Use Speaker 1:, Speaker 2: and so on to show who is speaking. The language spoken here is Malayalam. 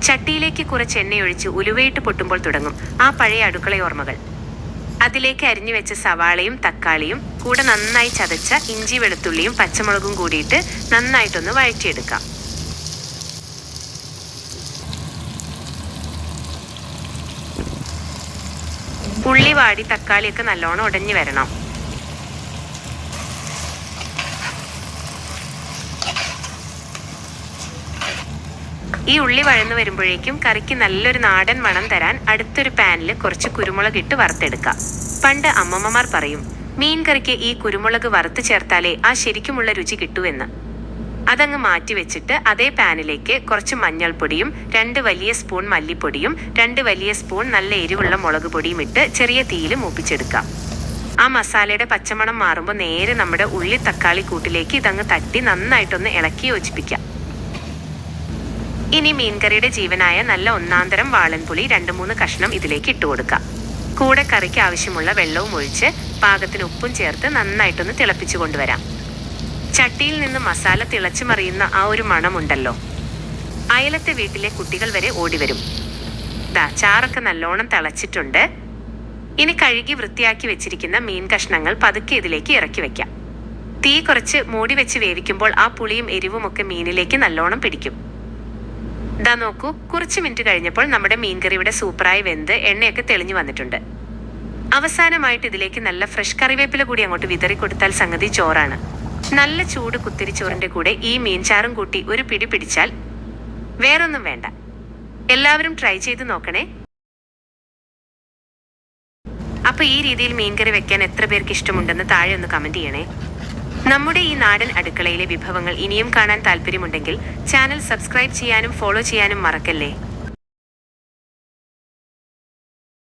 Speaker 1: ചട്ടിയിലേക്ക് കുറച്ച് എണ്ണയൊഴിച്ച് ഉലുവയിട്ട് പൊട്ടുമ്പോൾ തുടങ്ങും ആ പഴയ അടുക്കളയോർമ്മകൾ. അതിലേക്ക് അരിഞ്ഞു വെച്ച സവാളയും തക്കാളിയും കൂടെ നന്നായി ചതച്ച ഇഞ്ചി വെളുത്തുള്ളിയും പച്ചമുളകും കൂടിയിട്ട് നന്നായിട്ടൊന്ന് വഴറ്റിയെടുക്കാം. ഉള്ളി വാടി തക്കാളിയൊക്കെ നല്ലോണം ഉടഞ്ഞു വരണം. ഈ ഉള്ളി വഴന്നു വരുമ്പോഴേക്കും കറിക്ക് നല്ലൊരു നാടൻ മണം തരാൻ അടുത്തൊരു പാനിൽ കുറച്ച് കുരുമുളക് ഇട്ട് വറുത്തെടുക്കാം. പണ്ട് അമ്മമ്മമാർ പറയും, മീൻ കറിക്ക് ഈ കുരുമുളക് വറുത്ത് ചേർത്താലേ ആ ശരിക്കുമുള്ള രുചി കിട്ടൂവെന്ന്. അതങ്ങ് മാറ്റി വെച്ചിട്ട് അതേ പാനിലേക്ക് കുറച്ച് മഞ്ഞൾപ്പൊടിയും 2 വലിയ സ്പൂൺ മല്ലിപ്പൊടിയും 2 വലിയ സ്പൂൺ നല്ല എരിവുള്ള മുളക് പൊടിയും ഇട്ട് ചെറിയ തീയിൽ മൂപ്പിച്ചെടുക്കാം. ആ മസാലയുടെ പച്ചമണം മാറുമ്പോൾ നേരെ നമ്മുടെ ഉള്ളി തക്കാളി കൂട്ടിലേക്ക് ഇതങ്ങ് തട്ടി നന്നായിട്ടൊന്ന് ഇളക്കി യോജിപ്പിക്കാം. ഇനി മീൻകറിയുടെ ജീവനായ നല്ല ഒന്നാന്തരം വാളൻപുളി 2-3 കഷ്ണം ഇതിലേക്ക് ഇട്ടുകൊടുക്കാം. കൂടെ കറിക്ക് ആവശ്യമുള്ള വെള്ളവും ഒഴിച്ച് പാകത്തിന് ഉപ്പും ചേർത്ത് നന്നായിട്ടൊന്ന് തിളപ്പിച്ചു കൊണ്ടുവരാം. ചട്ടിയിൽ നിന്ന് മസാല തിളച്ചു മറിയുന്ന ആ ഒരു മണമുണ്ടല്ലോ, അയലത്തെ വീട്ടിലെ കുട്ടികൾ വരെ ഓടിവരും. ചാറൊക്കെ നല്ലോണം തിളച്ചിട്ടുണ്ട്. ഇനി കഴുകി വൃത്തിയാക്കി വെച്ചിരിക്കുന്ന മീൻ കഷ്ണങ്ങൾ പതുക്കെ ഇതിലേക്ക് ഇറക്കി വെക്കാം. തീ കുറച്ച് മൂടി വെച്ച് വേവിക്കുമ്പോൾ ആ പുളിയും എരിവും ഒക്കെ മീനിലേക്ക് നല്ലോണം പിടിക്കും. നോക്കൂ, കുറച്ച് മിനിറ്റ് കഴിഞ്ഞപ്പോൾ നമ്മുടെ മീൻകറി ഇവിടെ സൂപ്പറായി വെന്ത് എണ്ണയൊക്കെ തെളിഞ്ഞു വന്നിട്ടുണ്ട്. അവസാനമായിട്ട് ഇതിലേക്ക് നല്ല ഫ്രഷ് കറിവേപ്പില കൂടി അങ്ങോട്ട് വിതറി കൊടുത്താൽ സംഗതി ചോറാണ്. നല്ല ചൂട് കുത്തിരിച്ചോറിന്റെ കൂടെ ഈ മീൻചാറും കൂട്ടി ഒരു പിടി പിടിച്ചാൽ വേറൊന്നും വേണ്ട. എല്ലാവരും ട്രൈ ചെയ്ത് നോക്കണേ. അപ്പൊ ഈ രീതിയിൽ മീൻകറി വെക്കാൻ എത്ര പേർക്ക് ഇഷ്ടമുണ്ടെന്ന് താഴെ ഒന്ന് കമന്റ് ചെയ്യണേ. നമ്മുടെ ഈ നാടൻ അടുക്കളയിലെ വിഭവങ്ങൾ ഇനിയും കാണാൻ താല്പര്യമുണ്ടെങ്കിൽ ചാനൽ സബ്സ്ക്രൈബ് ചെയ്യാനും ഫോളോ ചെയ്യാനും മറക്കല്ലേ.